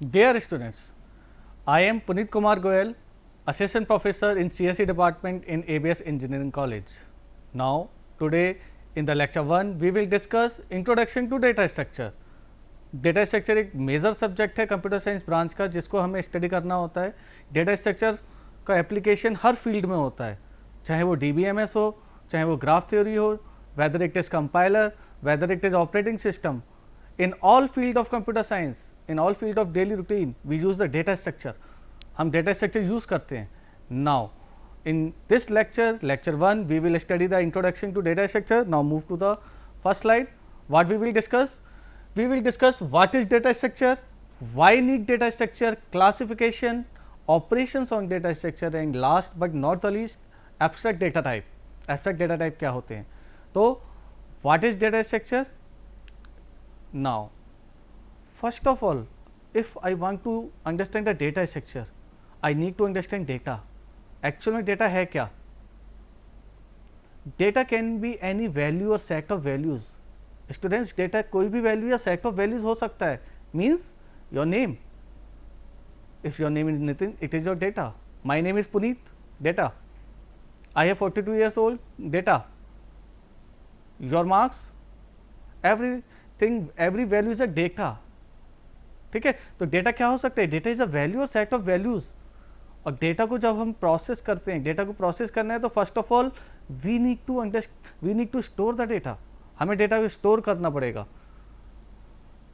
Dear students, I am Puneet Kumar Goyal, Assistant Professor in CSE Department in ABS Engineering College. Now, today in the lecture 1, we will discuss Introduction to Data Structure. Data structure एक major subject है computer science branch का, जिसको हमें study करना होता है. Data structure का application हर field में होता है, चाहे वो DBMS हो, चाहे वो ग्राफ थ्योरी हो, whether it is compiler, whether it is operating system. In all field of computer science, in all field of daily routine, we use the data structure. हम data structure use करते हैं. Now, in this lecture, lecture 1, we will study the introduction to data structure. Now move to the first slide. What we will discuss? We will discuss what is data structure, why need data structure, classification, operations on data structure, and last but not the least, abstract data type. Abstract data type क्या होते हैं? तो what is data structure? Now, first of all, if I want to understand the data structure, I need to understand data. Actually में data है क्या? Data can be any value or set of values. Students, data कोई भी value या set of values हो सकता है. Means your name. If your name is Nitin, it is your data. My name is Puneet, data. I have 42 years old, data. Your marks, every value is a data. ठीक है, तो data क्या हो सकता है? डेटा इज अ वैल्यू और set of values. और data को जब हम प्रोसेस करते हैं, डेटा को प्रोसेस करना है, तो first of all we need to store the data. हमें डेटा को स्टोर करना पड़ेगा.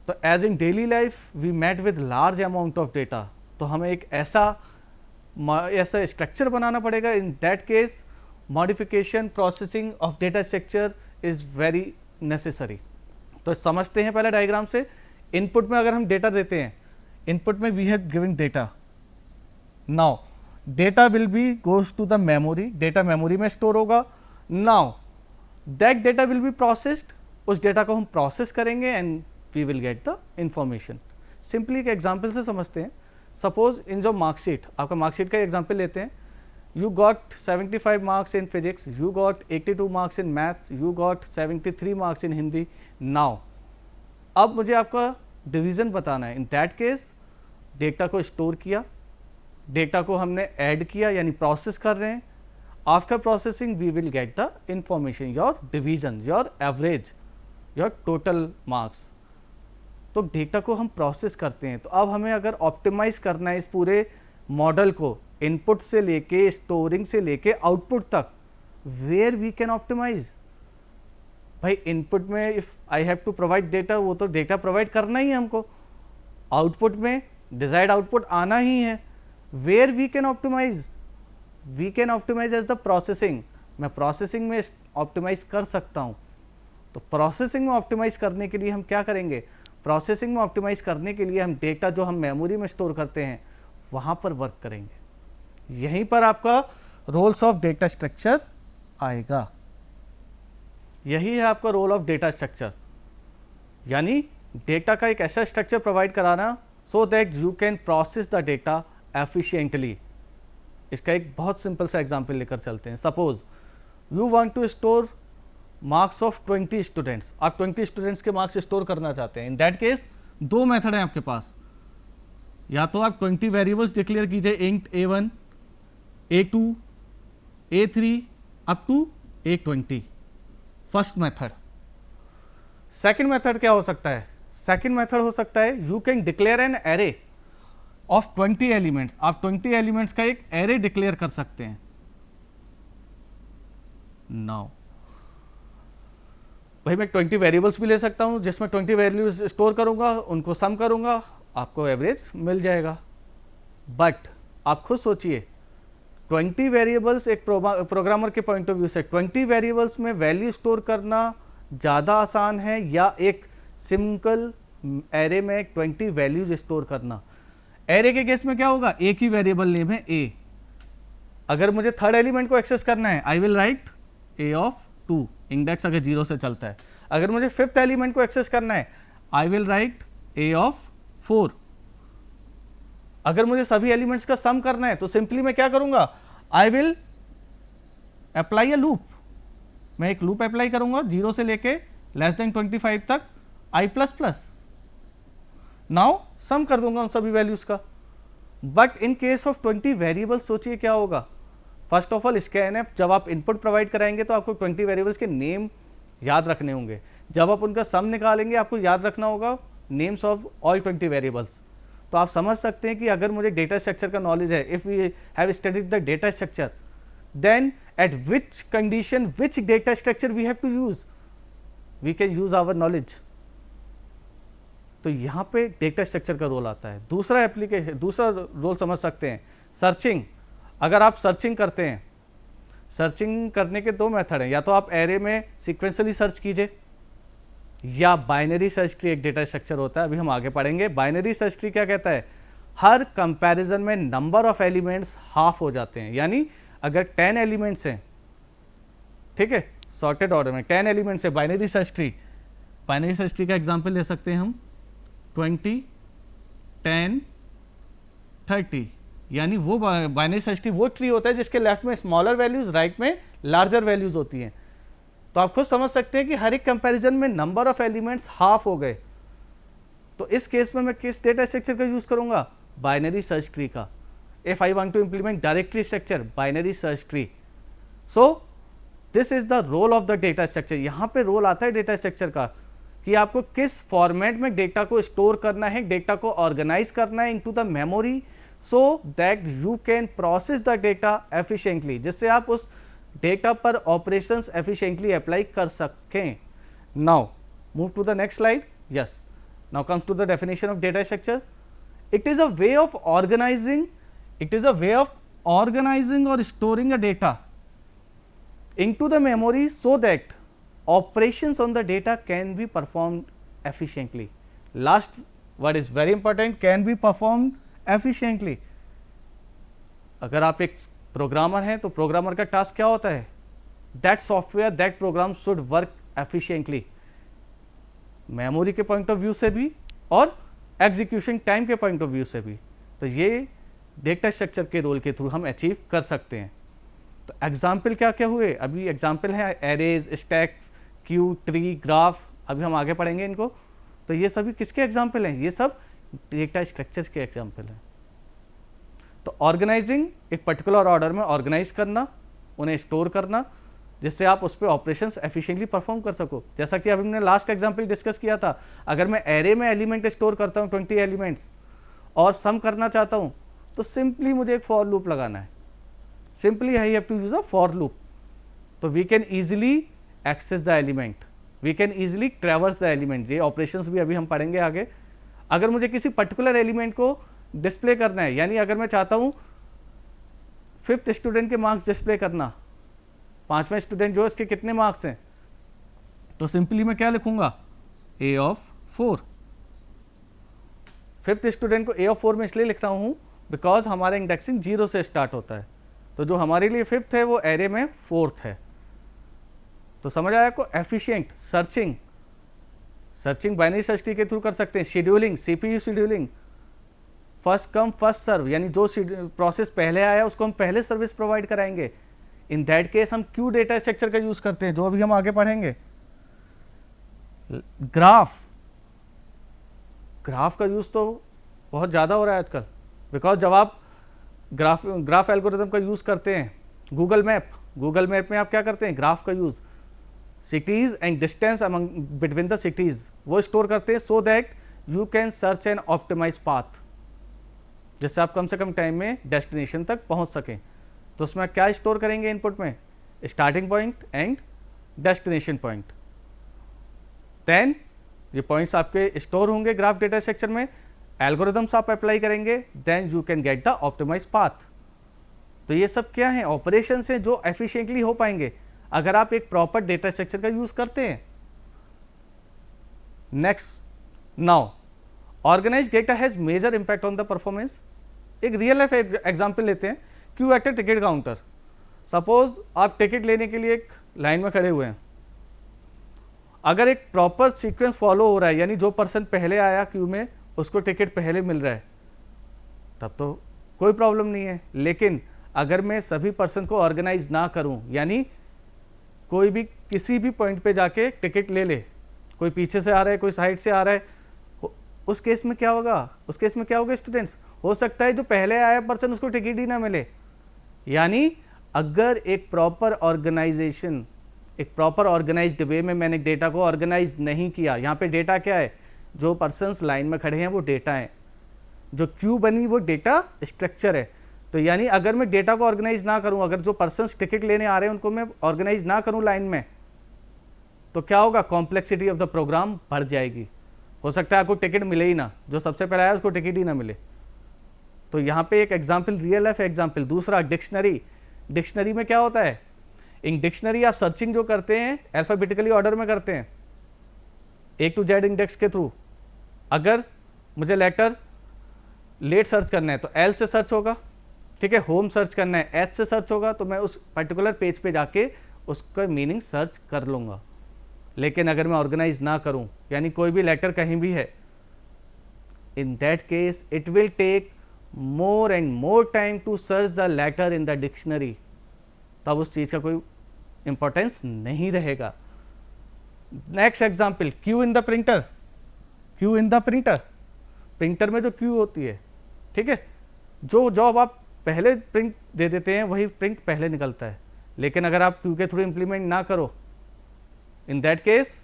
तो as in daily life we met with large amount of data, तो हमें एक ऐसा स्ट्रक्चर बनाना पड़ेगा. In that case modification processing of data structure is very necessary. तो समझते हैं पहले डायग्राम से. इनपुट में अगर हम डेटा देते हैं, इनपुट में we have given data. Now data will be goes to the memory, data memory में स्टोर होगा. Now that data will be processed, उस डेटा को हम प्रोसेस करेंगे and we will get the information. Simply एक example से समझते हैं. सपोज इन जो मार्कशीट, आपका मार्कशीट का एग्जाम्पल लेते हैं. You got 75 marks in physics, you got 82 marks in maths, you got 73 marks in Hindi. Now, अब मुझे आपका डिवीज़न बताना है. इन दैट केस डेटा को स्टोर किया, डेटा को हमने ऐड किया यानी प्रोसेस कर रहे हैं. After processing we will get the information, your division, your average, your total marks. तो डेटा को हम प्रोसेस करते हैं. तो अब हमें अगर ऑप्टिमाइज करना है इस पूरे मॉडल को, इनपुट से लेके स्टोरिंग से लेके आउटपुट तक, वेयर वी कैन ऑप्टिमाइज. भाई इनपुट में if I have to provide data, वो तो डेटा प्रोवाइड करना ही है हमको. आउटपुट में डिजायर्ड आउटपुट आना ही है. Where we can optimise, we can optimise as the processing. मैं प्रोसेसिंग में ऑप्टिमाइज कर सकता हूँ. तो प्रोसेसिंग में ऑप्टिमाइज करने के लिए हम क्या करेंगे? प्रोसेसिंग में ऑप्टिमाइज करने के लिए हम डेटा जो हम मेमोरी में स्टोर करते हैं वहाँ पर वर्क करेंगे. यहीं पर आपका रोल्स ऑफ डेटा स्ट्रक्चर आएगा. यही है आपका रोल ऑफ डेटा स्ट्रक्चर, यानी डेटा का एक ऐसा स्ट्रक्चर प्रोवाइड कराना so that you can process the data efficiently. इसका एक बहुत सिंपल सा एग्जांपल लेकर चलते हैं. Suppose you want to store marks of 20 students. आप 20 स्टूडेंट्स के मार्क्स स्टोर करना चाहते हैं. इन दैट केस दो मेथड हैं आपके पास. या तो आप 20 वेरिएबल्स डिक्लेयर कीजिए, int A1, A2, A3 up to A20. First method. Second method क्या हो सकता है? सेकंड मेथड हो सकता है you can declare an array of 20 elements. आप 20 एलिमेंट्स का एक एरे डिक्लेयर कर सकते हैं. नाउ भाई मैं 20 वेरिएबल्स भी ले सकता हूं जिसमें 20 वैल्यूज स्टोर करूंगा, उनको सम करूंगा, आपको एवरेज मिल जाएगा. बट आप खुद सोचिए, 20 वेरिएबल्स एक प्रोग्रामर के पॉइंट ऑफ व्यू से 20 वेरिएबल्स में वैल्यू स्टोर करना ज़्यादा आसान है या एक सिंपल एरे में 20 वैल्यूज स्टोर करना? एरे के केस में क्या होगा? एक ही वेरिएबल नेम है ए. अगर मुझे थर्ड एलिमेंट को एक्सेस करना है, I will write A of 2, index अगर 0 से चलता है. अगर मुझे फिफ्थ एलिमेंट को एक्सेस करना है, I will write A of 4. अगर मुझे सभी एलिमेंट्स का सम करना है तो सिंपली मैं क्या करूंगा? I will apply a loop. मैं एक लूप अप्लाई करूंगा 0 से लेके लेस देन 25 तक i++. नाउ सम कर दूंगा उन सभी वैल्यूज का। But in case of 20 variables सोचिए क्या होगा। फर्स्ट ऑफ ऑल स्कैनएफ जब आप इनपुट प्रोवाइड कराएंगे तो आपको 20 वेरिएबल्स के नेम याद रखने होंगे। जब आप उनका सम निकालेंगे आपको याद रखना होगा नेम्स ऑफ ऑल 20 वेरिएबल्स। तो आप समझ सकते हैं कि अगर मुझे डेटा स्ट्रक्चर का नॉलेज है, if we have studied the data structure, then at which condition which data structure we have to use, we can use our knowledge. तो यहाँ पे डेटा स्ट्रक्चर का रोल आता है। दूसरा एप्लीकेशन, दूसरा रोल समझ सकते हैं सर्चिंग। अगर आप सर्चिंग करते हैं, सर्चिंग करने के दो मेथड हैं, या तो आप एरे में सीक्वेंशियली सर्च कीजिए या बाइनरी सर्च ट्री एक डेटा स्ट्रक्चर होता है, अभी हम आगे पढ़ेंगे। बाइनरी सर्च ट्री क्या कहता है, हर कंपैरिजन में नंबर ऑफ एलिमेंट्स हाफ हो जाते हैं। यानी अगर 10 एलिमेंट्स हैं, ठीक है, सॉर्टेड ऑर्डर में 10 एलिमेंट्स है binary search tree. Binary search tree का एग्जांपल ले सकते हैं हम 20, 10, 30। यानी वो बाइनरी सर्च ट्री वो ट्री होता है जिसके लेफ्ट में स्मॉलर वैल्यूज, राइट में लार्जर वैल्यूज होती हैं। तो आप खुद समझ सकते हैं कि हर एक कंपैरिजन में नंबर ऑफ एलिमेंट्स हाफ हो गए। तो इस केस में मैं किस डेटा स्ट्रक्चर का यूज करूंगा, बाइनरी सर्च ट्री का। If I want to implement directory structure, binary search tree. So this is the role of the data structure. यहाँ पे रोल आता है डेटा स्ट्रक्चर का कि आपको किस फॉर्मेट में डेटा को स्टोर करना है, डेटा को ऑर्गेनाइज करना है into the memory, so that you can process the data efficiently, जिससे आप उस डेटा पर ऑपरेशंस एफिशिएंटली अप्लाई कर सकें। Now move to the next slide. Yes, now comes to the definition of data structure. It is a way of organizing, it is a way of organizing और storing a data into the memory so that operations on the data can be performed efficiently. Last word is very important, can be performed efficiently. अगर आप एक programmer हैं तो programmer का task क्या होता है, that software that programme should work efficiently, memory के पॉइंट ऑफ व्यू से भी और एग्जीक्यूशन टाइम के पॉइंट ऑफ व्यू से भी। तो ये डेटा स्ट्रक्चर के रोल के थ्रू हम अचीव कर सकते हैं। तो एग्जाम्पल क्या क्या हुए, अभी एग्जाम्पल है arrays, stacks, Q, tree, graph, अभी हम आगे पढ़ेंगे इनको। तो ये सभी किसके एग्जाम्पल हैं, ये सब डेटा स्ट्रक्चर्स के एग्जाम्पल हैं। तो ऑर्गेनाइजिंग, एक पर्टिकुलर ऑर्डर में ऑर्गेनाइज करना, उन्हें स्टोर करना, जिससे आप उस पर ऑपरेशंस एफिशिएंटली परफॉर्म कर सको। जैसा कि अभी हमने लास्ट एग्जाम्पल डिस्कस किया था, अगर मैं एरे में एलिमेंट स्टोर करता हूँ 20 एलिमेंट्स और सम करना चाहता हूँ, तो सिंपली मुझे एक फॉर लूप लगाना है। Simply I have to use a for loop. तो we can easily access the element, we can easily traverse the element. ये operations भी अभी हम पढ़ेंगे आगे। अगर मुझे किसी पर्टिकुलर एलिमेंट को डिस्प्ले करना है, यानी अगर मैं चाहता हूँ 5th स्टूडेंट के मार्क्स डिस्प्ले करना, 5वां स्टूडेंट जो इसके कितने मार्क्स हैं, तो सिंपली मैं क्या लिखूंगा, a of 4। 5th स्टूडेंट को a of 4 में इसलिए लिख रहा हूँ बिकॉज हमारा इंडेक्सिंग 0 से स्टार्ट होता है। तो जो हमारे लिए 5th है वो एरे में 4th है। तो समझ आया आपको, efficient searching, searching binary search tree के थ्रू कर सकते हैं। Scheduling, CPU scheduling, first come first serve, यानी जो प्रोसेस पहले आया उसको हम पहले सर्विस प्रोवाइड कराएंगे। इन दैट केस हम क्यू डेटा स्ट्रक्चर का यूज करते हैं, जो अभी हम आगे पढ़ेंगे। ग्राफ, ग्राफ का यूज तो बहुत ज़्यादा हो रहा है आजकल, बिकॉज जब आप ग्राफ एल्गोरिथम का यूज़ करते हैं, गूगल मैप में आप क्या करते हैं, ग्राफ का use, cities and distance among between the cities वो स्टोर करते हैं, so that you can search and optimise path, जिससे आप कम से कम टाइम में डेस्टिनेशन तक पहुंच सकें। तो उसमें क्या स्टोर करेंगे इनपुट में, starting point and destination point. Then ये पॉइंट्स आपके स्टोर होंगे ग्राफ डेटा स्ट्रक्चर में, एल्गोरिथम्स आप अप्लाई करेंगे, then you can get the optimise path. तो ये सब क्या है, ऑपरेशंस हैं जो एफिशिएंटली हो पाएंगे अगर आप एक प्रॉपर डेटा स्ट्रक्चर का यूज करते हैं। Next, now organise data has major impact on the performance. एक रियल लाइफ एग्जांपल लेते हैं, queue at a ticket counter. Suppose आप टिकट लेने के लिए एक लाइन में खड़े हुए हैं, अगर एक प्रॉपर सीक्वेंस फॉलो हो रहा है, यानी जो पर्सन पहले आया क्यू में उसको टिकट पहले मिल रहा है, तब तो कोई प्रॉब्लम नहीं है। लेकिन अगर मैं सभी पर्सन को ऑर्गेनाइज ना करूं, यानी कोई भी किसी भी पॉइंट पे जाके टिकट ले ले, कोई पीछे से आ रहा है, कोई साइड से आ रहा है, उस केस में क्या होगा, उस केस में क्या होगा स्टूडेंट्स, हो सकता है जो पहले आया पर्सन उसको टिकट ही ना मिले। यानी अगर एक प्रॉपर ऑर्गेनाइजेशन, एक प्रॉपर ऑर्गेनाइज्ड वे में मैंने डेटा को ऑर्गेनाइज नहीं किया, यहाँ पे डेटा क्या है, जो पर्सन्स लाइन में खड़े हैं वो डेटा है, जो क्यू बनी वो डेटा स्ट्रक्चर है। तो यानी अगर मैं डेटा को ऑर्गेनाइज ना करूं, अगर जो पर्सन्स टिकट लेने आ रहे हैं उनको मैं ऑर्गेनाइज ना करूं लाइन में, तो क्या होगा, कॉम्प्लेक्सिटी ऑफ द प्रोग्राम बढ़ जाएगी। हो सकता है आपको टिकट मिले ही ना, जो सबसे पहले आया उसको टिकट ही ना मिले। तो यहाँ पे एक एग्जाम्पल, रियल लाइफ एग्जाम्पल। दूसरा डिक्शनरी। डिक्शनरी में क्या होता है, इन डिक्शनरी आप सर्चिंग जो करते हैं अल्फाबेटिकली ऑर्डर में करते हैं A to Z इंडेक्स के थ्रू। अगर मुझे लेटर लेट सर्च करना है तो L से सर्च होगा, ठीक है। होम सर्च करना है H से सर्च होगा, तो मैं उस पर्टिकुलर पेज पे जाके उसका मीनिंग सर्च कर लूँगा। लेकिन अगर मैं ऑर्गेनाइज ना करूँ, यानी कोई भी लेटर कहीं भी है, in that case it will take more and more time to search the letter in the dictionary, तब उस चीज़ का कोई इंपॉर्टेंस नहीं रहेगा। Next example, queue in the printer. Queue in the printer, printer में जो क्यू होती है, ठीक है, जो जॉब आप पहले प्रिंट दे देते हैं वही प्रिंट पहले निकलता है। लेकिन अगर आप क्यू के थ्रू इम्प्लीमेंट ना करो, इन दैट केस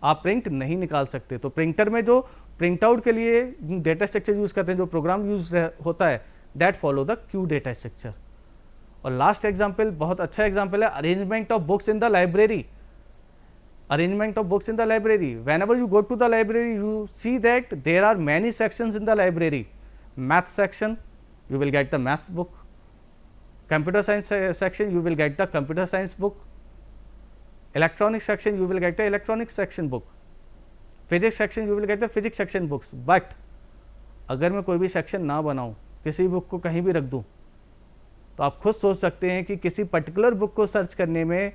आप प्रिंट नहीं निकाल सकते। तो प्रिंटर में जो प्रिंट आउट के लिए डेटा स्ट्रक्चर यूज करते हैं, जो प्रोग्राम यूज होता है, that follow the Q data structure. और लास्ट एग्जाम्पल, बहुत अच्छा एग्जाम्पल है, arrangement of books in the library. Arrangement of books in the library. Whenever you go to the library, you see that there are many sections in the library. Math section, you will get the maths book. Computer science section, you will get the computer science book. Electronics section, you will get the electronics section book. Physics section, you will get the physics section books. But अगर मैं कोई भी section ना बनाऊँ, किसी book को कहीं भी रख दूँ, तो आप खुद सोच सकते हैं कि किसी पर्टिकुलर बुक को सर्च करने में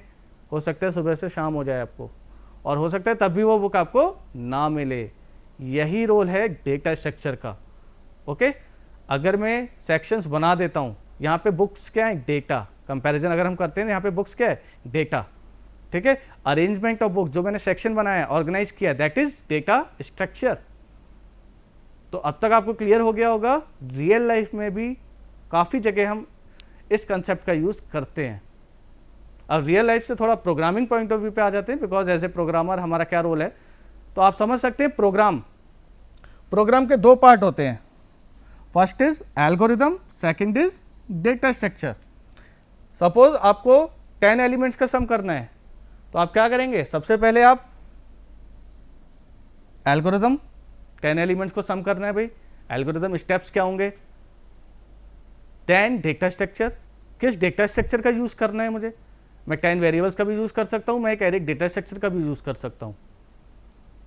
हो सकता है सुबह से शाम हो जाए आपको, और हो सकता है तब भी वो बुक आपको ना मिले। यही रोल है डेटा स्ट्रक्चर का। ओके, अगर मैं सेक्शंस बना देता हूँ, यहाँ पे बुक्स क्या है, डेटा। कंपैरिजन अगर हम करते हैं यहाँ पे बुक्स क्या है, डेटा, ठीक है। अरेंजमेंट ऑफ बुक्स, जो मैंने सेक्शन बनाया, ऑर्गेनाइज किया, दैट इज डेटा स्ट्रक्चर। तो अब तक आपको क्लियर हो गया होगा, रियल लाइफ में भी काफ़ी जगह हम इस कंसेप्ट का यूज़ करते हैं। अब रियल लाइफ से थोड़ा प्रोग्रामिंग पॉइंट ऑफ व्यू पे आ जाते हैं, बिकॉज एज ए प्रोग्रामर हमारा क्या रोल है। तो आप समझ सकते हैं प्रोग्राम के दो पार्ट होते हैं, first is algorithm, second is data structure. Suppose आपको 10 एलिमेंट्स का सम करना है, तो आप क्या करेंगे, सबसे पहले आप एल्गोरिदम, 10 एलिमेंट्स को सम करना है भाई, एल्गोरिदम स्टेप्स क्या होंगे, देन डेटा स्ट्रक्चर, किस डेटा स्ट्रक्चर का यूज करना है मुझे, मैं 10 वेरिएबल्स का भी यूज़ कर सकता हूँ, मैं एक एरिक डेटा स्ट्रक्चर का भी यूज़ कर सकता हूँ।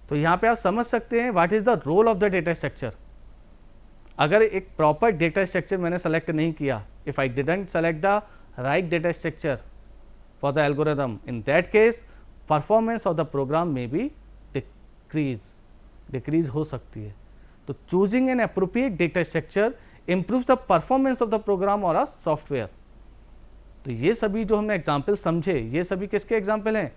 तो यहाँ पे आप समझ सकते हैं what is the role of the data structure. अगर एक प्रॉपर डेटा स्ट्रक्चर मैंने सेलेक्ट नहीं किया, if I didn't select the right data structure for the algorithm, in that case performance of the program में भी डिक्रीज हो सकती है। तो choosing an appropriate data structure improves the performance of the program or a software। तो ये सभी जो हमने एग्जाम्पल समझे, ये सभी किसके एग्जाम्पल हैं,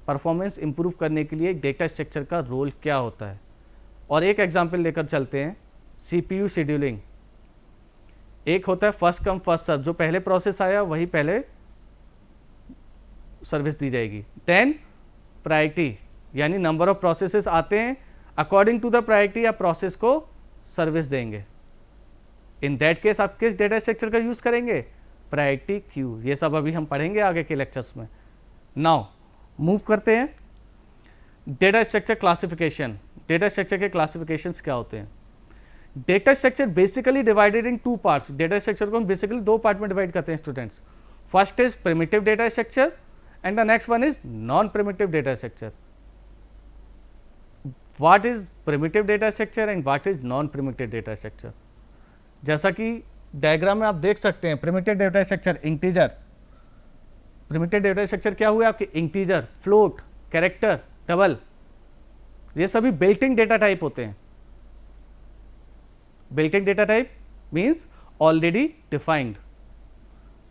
परफॉर्मेंस इंप्रूव करने के लिए डेटा स्ट्रक्चर का रोल क्या होता है। और एक एग्जाम्पल लेकर चलते हैं, CPU शेड्यूलिंग। एक होता है फर्स्ट कम फर्स्ट सर्व, जो पहले प्रोसेस आया वही पहले सर्विस दी जाएगी। देन प्रायोरिटी, यानी नंबर ऑफ प्रोसेसेस आते हैं, अकॉर्डिंग टू द प्रायोरिटी आप प्रोसेस को सर्विस देंगे। इन दैट केस आप किस डेटा स्ट्रक्चर का यूज करेंगे, प्रायोरिटी क्यू। ये सब अभी हम पढ़ेंगे आगे के लेक्चर्स में। नाउ मूव करते हैं data structure classification. Data structure के क्लासिफिकेशंस क्या होते हैं। Data structure basically divided in 2 parts. Data structure को हम बेसिकली 2 पार्ट में डिवाइड करते हैं students. First is primitive data structure and the next one is non primitive data structure. What is primitive data structure and what is non primitive data structure. जैसा कि diagram में आप देख सकते हैं, primitive data structure integer. Primitive data structure क्या हुआ आपके, इंटीजर, फ्लोट, कैरेक्टर, डबल, ये सभी बिल्ट इन डेटा टाइप होते हैं। Built in data type means already defined.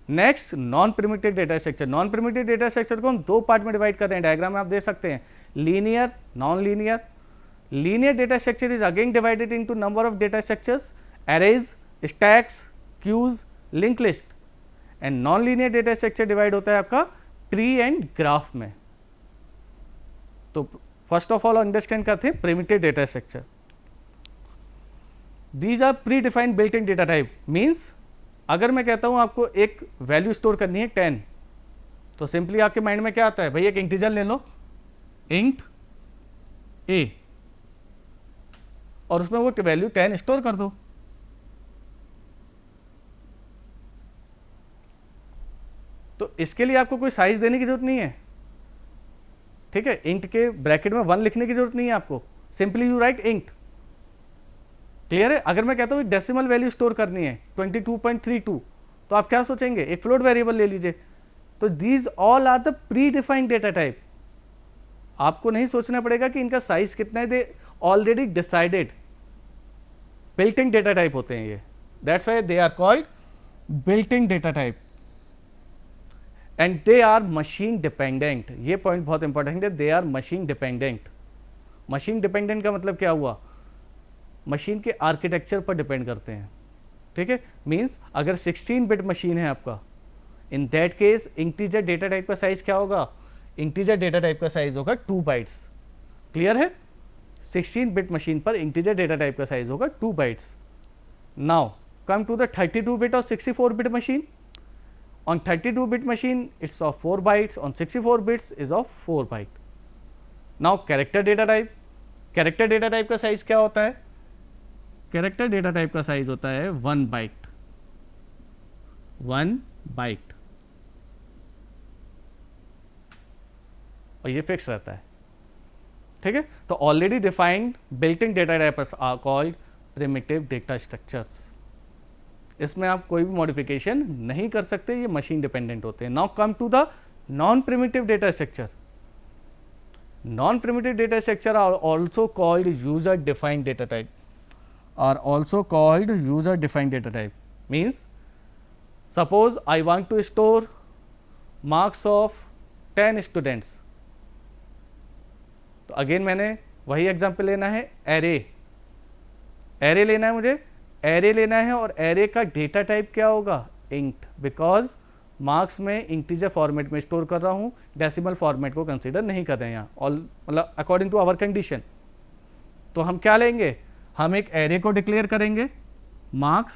Next non primitive data structure. Non primitive data structure को हम 2 part में डिवाइड कर रहे हैं, डायग्राम में आप देख सकते हैं, linear, non linear. Linear data structure is again divided into number of data structures, arrays, stacks, queues, linked list, and non-linear data structure divide होता है आपका ट्री एंड ग्राफ में. तो फर्स्ट ऑफ ऑल अंडरस्टैंड करते हैं primitive data structure. These are predefined built in data type. Means अगर मैं कहता हूं आपको एक वैल्यू स्टोर करनी है 10, तो सिंपली आपके माइंड में क्या आता है, भाई एक इंटीजर ले लो इंट ए और उसमें वो वैल्यू 10 स्टोर कर दो. तो इसके लिए आपको कोई साइज देने की जरूरत नहीं है. ठीक है, इंट के ब्रैकेट में 1 लिखने की जरूरत नहीं है आपको. Simply you right int. Clear है. अगर मैं कहता हूँ डेसिमल वैल्यू स्टोर करनी है 22.32, तो आप क्या सोचेंगे, एक फ्लोट वेरिएबल ले लीजिए. तो these all are the predefined data type. आपको नहीं सोचना पड़ेगा कि इनका साइज कितना है, they already decided built in data type होते हैं ये. That's why they are called built in data type and they are machine dependent. ये पॉइंट बहुत इंपॉर्टेंट है, they are machine dependent. Machine dependent का मतलब क्या हुआ, मशीन के आर्किटेक्चर पर डिपेंड करते हैं. ठीक है, मीन्स अगर 16 बिट मशीन है आपका, in that case integer data type का साइज क्या होगा, इंटीजर डेटा टाइप का साइज होगा 2 बाइट्स. क्लियर है, 16 बिट मशीन पर इंटीजर डेटा टाइप का साइज होगा 2 bytes. Now come to the 32 bit और 64 bit machine. On 32 bit machine it's of 4 bytes, on 64 bits is of 4 byte. Now character data type, character data type का size क्या होता है, character data type का size होता है 1 byte, 1 byte, और ये फिक्स रहता है. ठीक है, तो already defined built in data types are called primitive data structures. इसमें आप कोई भी मॉडिफिकेशन नहीं कर सकते, ये मशीन डिपेंडेंट होते हैं. Now come to the non primitive data structure. Non primitive data structure are also called user defined data type, are also called user defined data type. Means suppose I want to store marks of 10 students. तो again मैंने वही example लेना है, array लेना है, मुझे array लेना है और एरे का डेटा टाइप क्या होगा, इंट. बिकॉज मार्क्स में इंटीजर फॉर्मेट में स्टोर कर रहा हूं, डेसिमल फॉर्मेट को कंसीडर नहीं कर रहे हैं यहाँ, ऑल मतलब अकॉर्डिंग टू आवर कंडीशन. तो हम क्या लेंगे, हम एक एरे को डिक्लेयर करेंगे मार्क्स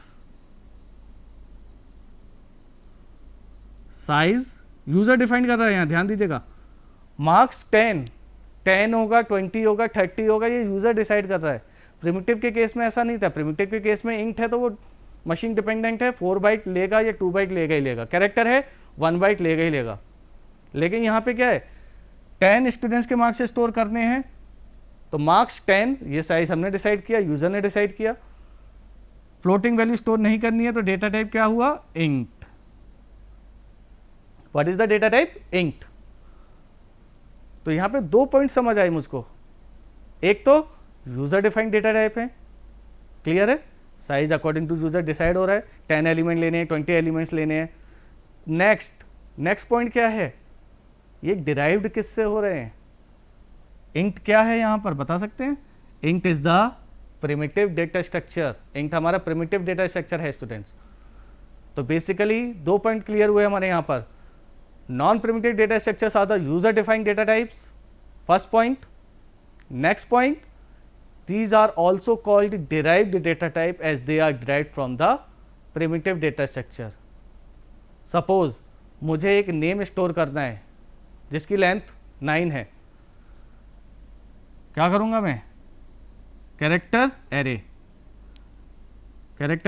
साइज, यूजर डिफाइन कर रहा है यहाँ, ध्यान दीजिएगा. मार्क्स 10 होगा, 20 होगा, 30 होगा, ये यूजर डिसाइड कर रहा है. प्रिमिटिव के केस में ऐसा नहीं था. प्रिमिटिव के केस में इंट है तो वो मशीन डिपेंडेंट है, 4 बाइट लेगा या 2 बाइट लेगा ही लेगा. कैरेक्टर है 1 बाइट लेगा ही लेगा. लेकिन यहाँ पे क्या है, 10 स्टूडेंट्स के मार्क्स स्टोर करने हैं, तो मार्क्स 10 ये साइज हमने डिसाइड किया, यूजर ने डिसाइड किया. फ्लोटिंग वैल्यू स्टोर नहीं करनी है, तो डेटा टाइप क्या हुआ, int. What is the data type, int. तो यहाँ पे 2 पॉइंट समझ आए मुझको. एक तो यूजर डिफाइंड डेटा टाइप है, क्लियर है, size according to user decide हो रहा है, 10 एलिमेंट लेने हैं, 20 एलिमेंट्स लेने हैं. नेक्स्ट पॉइंट क्या है, ये डिराइव्ड किससे हो रहे हैं, इंट क्या है यहाँ पर बता सकते हैं, int is the primitive data structure. Int हमारा प्रिमिटिव डेटा स्ट्रक्चर है स्टूडेंट्स. तो बेसिकली 2 पॉइंट क्लियर हुए हमारे यहाँ पर. Non primitive data structures are the user defined data types, first point. Next point, these are also called derived data type as they are derived from the primitive data structure. Suppose मुझे एक name store करना है जिसकी length 9 है, क्या करूँगा मैं, character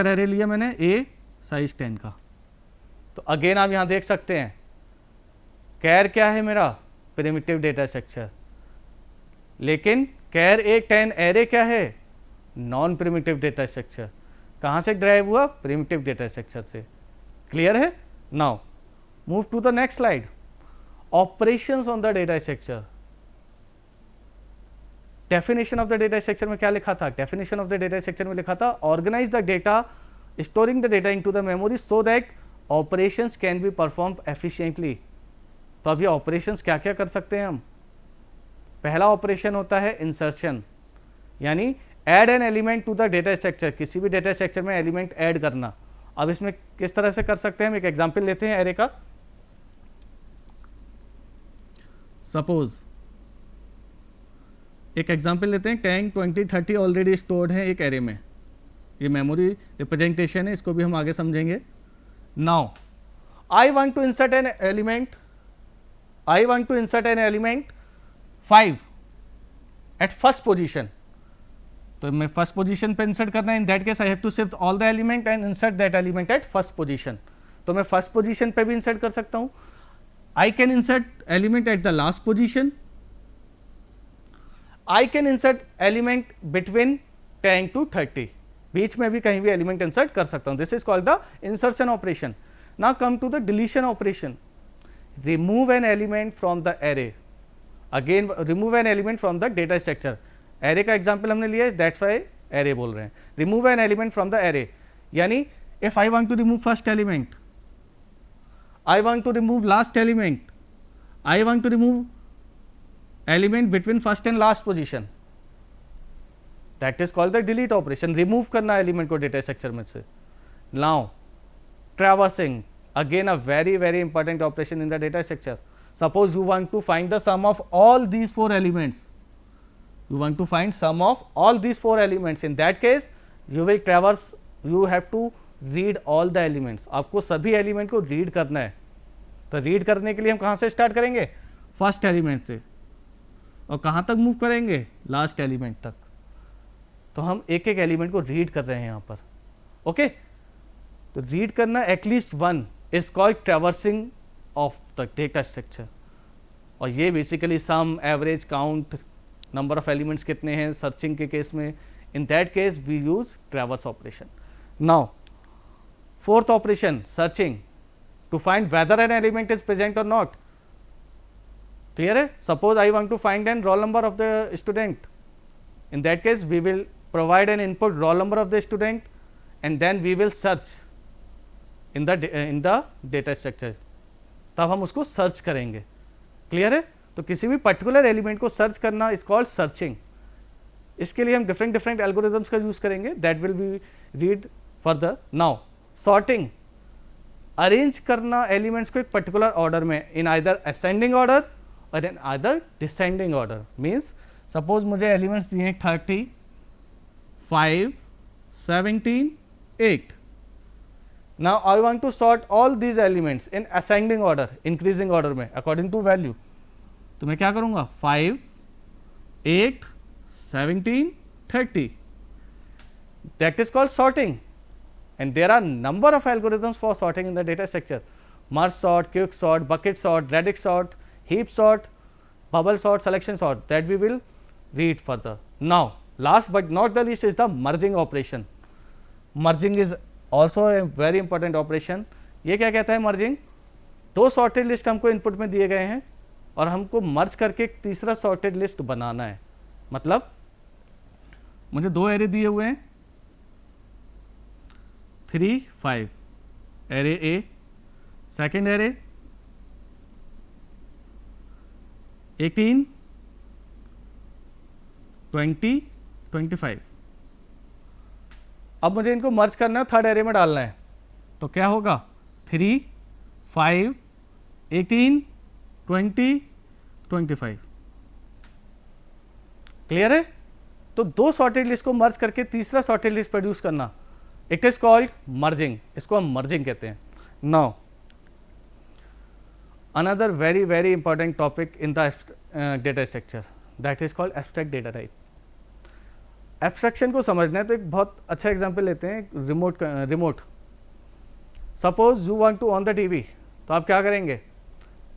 array लिया मैंने, ए साइज 10 का. तो अगेन आप यहाँ देख सकते हैं कैर क्या है मेरा, प्रिमिटिव डेटा स्ट्रक्चर. लेकिन कैर ए 10 एरे क्या है, नॉन प्रिमिटिव डेटा स्ट्रक्चर. कहाँ से ड्राइव हुआ, प्रिमिटिव डेटा स्ट्रक्चर से. क्लियर है. Now move to the next slide. Operations on the data structure. Definition of the data structure में क्या लिखा था, definition of the data structure में लिखा था organize the data, storing the data into the memory so that operations can be perform efficiently. तो अब ये ऑपरेशंस क्या क्या कर सकते हैं हम. पहला ऑपरेशन होता है इंसर्शन. यानी add an element to the data structure, किसी भी डेटा स्ट्रक्चर में एलिमेंट ऐड करना। अब इसमें किस तरह से कर सकते हैं, हम एक एग्जांपल लेते हैं एरे का। सपोज एक एग्जांपल लेते हैं, 10, 20, 30 ऑलरेडी स्टोर्ड है एक एरे में। ये मेमोरी रिप्रेजेंटेशन है, इसको भी हम आगे समझेंगे। Now I want to insert an element, I want to insert an element 5 at first position, तो मैं फर्स्ट पोजीशन पे इंसर्ट करना है। In that case I have to shift all the element and insert that element at first position. तो मैं first position पे भी insert कर सकता हूँ। I can insert element at the last position, I can insert element between 10 to 30, बीच में भी कहीं भी एलिमेंट इंसर्ट कर सकता हूँ। This is called the insertion operation. Now come to the deletion operation. remove an element from the array, again remove an element from the data structure। array का example हमने लिया है, that's why array बोल रहे हैं। remove an element from the array, यानी if I want to remove first element, I want to remove last element, I want to remove element between first and last position, that is called the delete operation। remove करना element को data structure में से। now traversing, again a very important operation in the data structure। suppose you want to find the sum of all these 4 elements, you want to find sum of all these 4 elements, in that case you will traverse, you have to read all the elements। आपको सभी element को read करना है। तो read करने के लिए हम कहाँ से स्टार्ट करेंगे, फर्स्ट एलिमेंट से, और कहाँ तक मूव करेंगे, लास्ट एलिमेंट तक। तो हम एक एक एलिमेंट को रीड कर रहे हैं यहाँ पर। ओके, तो रीड करना at least one is called traversing of the data structure। और ये basically sum, average, count, number of elements कितने हैं सर्चिंग के केस में, in that case we use traverse operation. Now fourth operation, searching to find whether an element is present or not. Clear है? Suppose I want to find an roll number of the student, in that case we will provide an input role number of the student and then we will search in the data structure. तब हम उसको search करेंगे। Clear है? तो किसी भी particular element को search करना इज कॉल्ड सर्चिंग। इसके लिए हम डिफरेंट एल्गोरिथम्स का यूज करेंगे, that will be read further. Now sorting, arrange करना एलिमेंट्स को एक पर्टिकुलर ऑर्डर में, इन आइदर असेंडिंग ऑर्डर और in either descending order. Means suppose मुझे एलिमेंट्स दिए हैं 30, 5, 17, 8। Now I want to sort all these elements in ascending order, increasing order में, according to value। तो मैं क्या करूँगा, 5, 8, 17, 30, that is called sorting। and there are number of algorithms for sorting in the data structure: merge sort, quick sort, bucket sort, radix sort, heap sort, bubble sort, selection sort, that we will read further। now last but not the least is the merging operation। merging is also a very important operation. ये क्या कहता है, merging, 2 sorted list हमको input में दिए गए हैं और हमको मर्ज करके एक तीसरा सॉर्टेड लिस्ट बनाना है। मतलब मुझे 2 एरे दिए हुए हैं, 3, 5, एरे ए, सेकेंड एरे 18, 20, 25। अब मुझे इनको मर्ज करना है, थर्ड एरे में डालना है। तो क्या होगा, 3, 5, 18, 20, 25। क्लियर है? तो 2 सॉर्टेड लिस्ट को मर्ज करके तीसरा सॉर्टेड लिस्ट प्रोड्यूस करना, इट इज कॉल्ड मर्जिंग। इसको हम मर्जिंग कहते हैं। Now another very important topic in the data structure, that is called abstract data type. Abstraction को समझना है तो एक बहुत अच्छा एग्जांपल लेते हैं, remote. Suppose you want to on the TV, तो आप क्या करेंगे,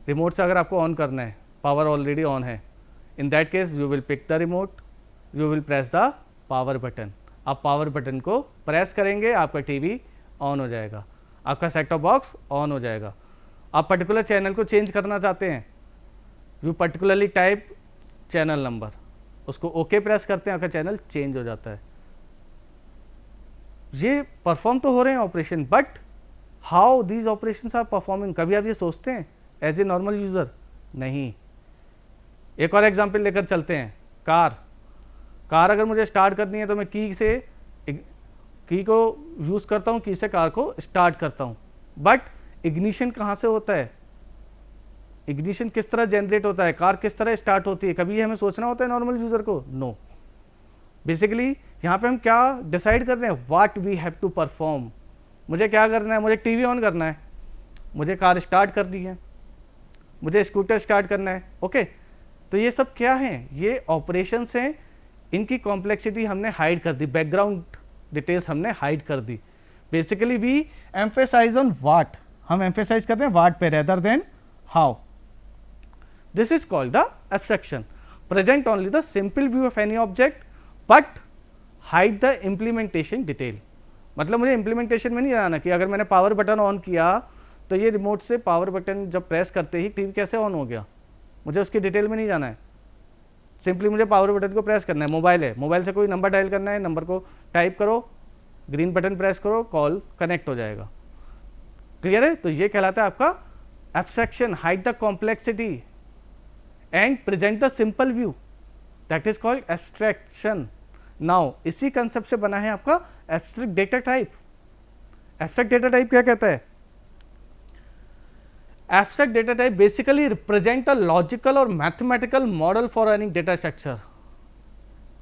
रिमोट से अगर आपको ऑन करना है, पावर ऑलरेडी ऑन है, in that case you will pick the remote, you will press the power button. आप पावर बटन को प्रेस करेंगे, आपका टीवी ऑन हो जाएगा, आपका सेट टॉप बॉक्स ऑन हो जाएगा। आप पर्टिकुलर चैनल को चेंज करना चाहते हैं, you particularly type channel number, उसको ओके प्रेस करते हैं, आपका चैनल चेंज हो जाता है। ये परफॉर्म तो हो रहे हैं operation, but how these operations are performing, कभी आप ये सोचते हैं एज ए नॉर्मल यूजर? नहीं। एक और एग्जांपल लेकर चलते हैं, कार अगर मुझे स्टार्ट करनी है तो मैं की को यूज़ करता हूँ, की से कार को स्टार्ट करता हूँ। बट इग्निशन कहाँ से होता है, इग्निशन किस तरह जनरेट होता है, कार किस तरह स्टार्ट होती है, कभी हमें सोचना होता है नॉर्मल यूज़र को? नो। बेसिकली यहाँ पे हम क्या डिसाइड कर रहे हैं, what we have to perform. मुझे क्या करना है, मुझे टीवी ऑन करना है, मुझे कार स्टार्ट करनी है, मुझे स्कूटर स्टार्ट करना है। ओके, तो ये सब क्या है, ये ऑपरेशंस हैं, इनकी कॉम्प्लेक्सिटी हमने हाइड कर दी, बैकग्राउंड डिटेल्स हमने हाइड कर दी। Basically we emphasize on what, हम एम्फेसाइज करते हैं व्हाट पे rather than how. This is called the abstraction, present only the simple view of any object but hide the implementation detail. मतलब मुझे implementation में नहीं जाना कि अगर मैंने पावर बटन ऑन किया तो ये रिमोट से पावर बटन जब प्रेस करते ही टीवी कैसे ऑन हो गया, मुझे उसकी डिटेल में नहीं जाना है। सिंपली मुझे पावर बटन को प्रेस करना है, मोबाइल है, मोबाइल से कोई नंबर डायल करना है, नंबर को टाइप करो, ग्रीन बटन प्रेस करो, कॉल कनेक्ट हो जाएगा। क्लियर है? तो ये कहलाता है आपका abstraction, hide the complexity and present the simple view, that is called abstraction. Now इसी कंसेप्ट से बना है आपका abstract data type. Abstract data type क्या कहता है? Abstract data type basically represent a logical और mathematical model for any data structure.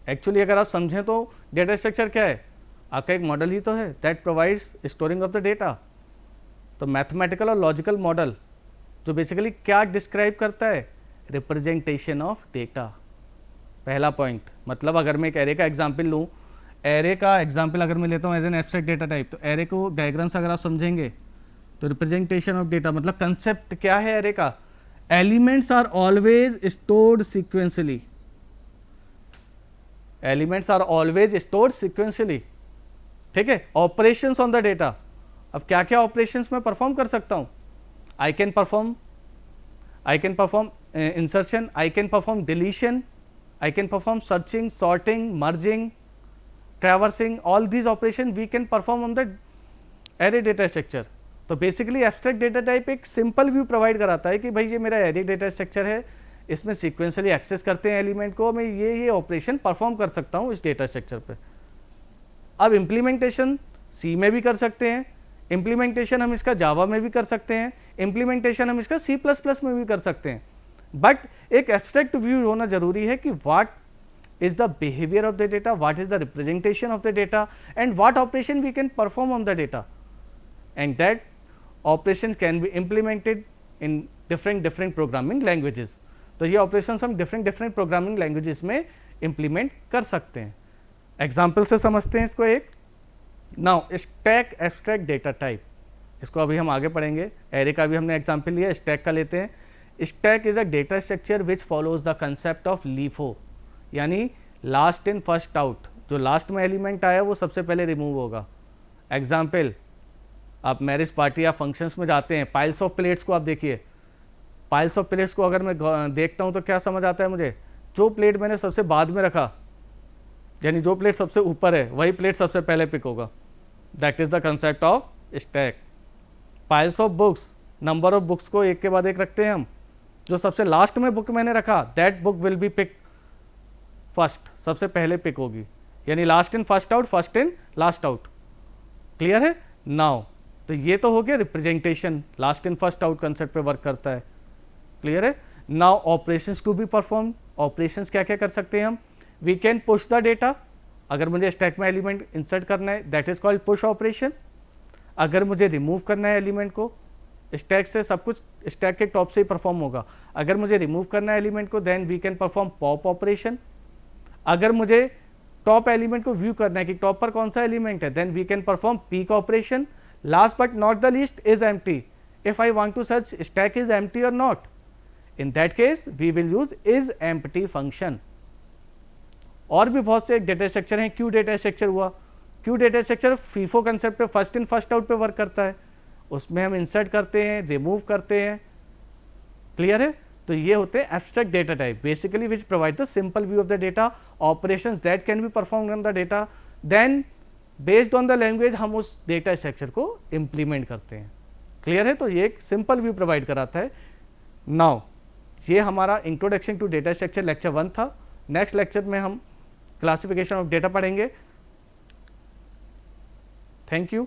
Actually अगर आप समझें तो डेटा स्ट्रक्चर क्या है, आपका एक मॉडल ही तो है that provides storing of the data. तो मैथमेटिकल और लॉजिकल मॉडल जो बेसिकली क्या डिस्क्राइब करता है, रिप्रेजेंटेशन ऑफ डेटा। पहला पॉइंट, मतलब अगर मैं एक एरे का एग्जाम्पल लूँ, एरे का एग्जाम्पल अगर मैं लेता हूँ as an abstract data type, तो एरे को डायग्राम से अगर आप समझेंगे तो रिप्रेजेंटेशन ऑफ डेटा मतलब कंसेप्ट क्या है एरे का, elements are always stored sequentially, elements are always stored sequentially. ठीक है, ऑपरेशंस ऑन द डेटा। अब क्या क्या ऑपरेशंस मैं परफॉर्म कर सकता हूँ, I can perform insertion, I can perform deletion, I can perform searching, sorting, merging, traversing, all these operations we can perform on the array data structure। तो basically abstract data type एक simple view provide कराता है कि भाई ये मेरा array data structure है, इसमें सीक्वेंशियली एक्सेस करते हैं एलिमेंट को, मैं ये ऑपरेशन परफॉर्म कर सकता हूँ इस डेटा स्ट्रक्चर पे। अब इम्प्लीमेंटेशन सी में भी कर सकते हैं, इम्प्लीमेंटेशन हम इसका जावा में भी कर सकते हैं, इम्प्लीमेंटेशन हम इसका C++ में भी कर सकते हैं। बट एक एब्स्ट्रैक्ट व्यू होना जरूरी है कि what is the behaviour of the data, what is the representation of the data and what operation we can perform on the data, and that operation can be implemented in different programming languages. तो ये operation हम different programming languages में implement कर सकते हैं। Example से समझते हैं इसको एक। Now stack abstract data type, इसको अभी हम आगे पढ़ेंगे। एरे का भी हमने एग्जाम्पल लिया, स्टैक का लेते हैं। Stack is a data structure which follows the concept of LIFO, यानी लास्ट इन फर्स्ट आउट, जो लास्ट में एलिमेंट आया वो सबसे पहले रिमूव होगा। एग्जाम्पल, आप मैरिज पार्टी या फंक्शंस में जाते हैं, पाइल्स ऑफ प्लेट्स को आप देखिए, पाइल्स ऑफ प्लेट्स को अगर मैं देखता हूँ तो क्या समझ आता है मुझे, जो प्लेट मैंने सबसे बाद में रखा, यानी जो प्लेट सबसे ऊपर है वही प्लेट सबसे पहले पिक होगा। That is the concept of stack. Piles of books, number of books को एक के बाद एक रखते हैं हम, जो सबसे लास्ट में बुक मैंने रखा that book will be pick first, सबसे पहले पिक होगी, यानी last in first out, first in last out. Clear है? नाउ तो ये तो हो गया representation, last in first out concept पे वर्क करता है। क्लियर है? Now operations to be perform, operations क्या क्या कर सकते हैं हम, we can push the data, अगर मुझे स्टैक में एलिमेंट इंसर्ट करना है that is called push operation. अगर मुझे रिमूव करना है एलिमेंट को स्टैक से, सब कुछ स्टैक के टॉप से ही परफॉर्म होगा। अगर मुझे रिमूव करना है एलिमेंट को then we can perform pop operation. अगर मुझे टॉप एलिमेंट को व्यू करना है कि टॉप पर कौन सा एलिमेंट है then we can perform peek operation. Last but not the least is empty, if I want to search stack is empty और not, in that case we will use is empty function. और भी बहुत से data structure हैं, queue data structure हुआ, queue data structure FIFO concept पे first in first out पे work करता है, उसमें हम इंसर्ट करते हैं, रिमूव करते हैं। क्लियर है? तो ये होते हैं abstract data type, basically which provide the simple view of the data, operations that can be performed on the data, then based on the language हम उस डेटा स्ट्रक्चर को इम्प्लीमेंट करते हैं। क्लियर है? तो ये एक सिंपल व्यू प्रोवाइड कराता है। नाउ ये हमारा introduction to data structure lecture 1 था। नेक्स्ट लेक्चर में हम क्लासिफिकेशन ऑफ डेटा पढ़ेंगे। Thank you.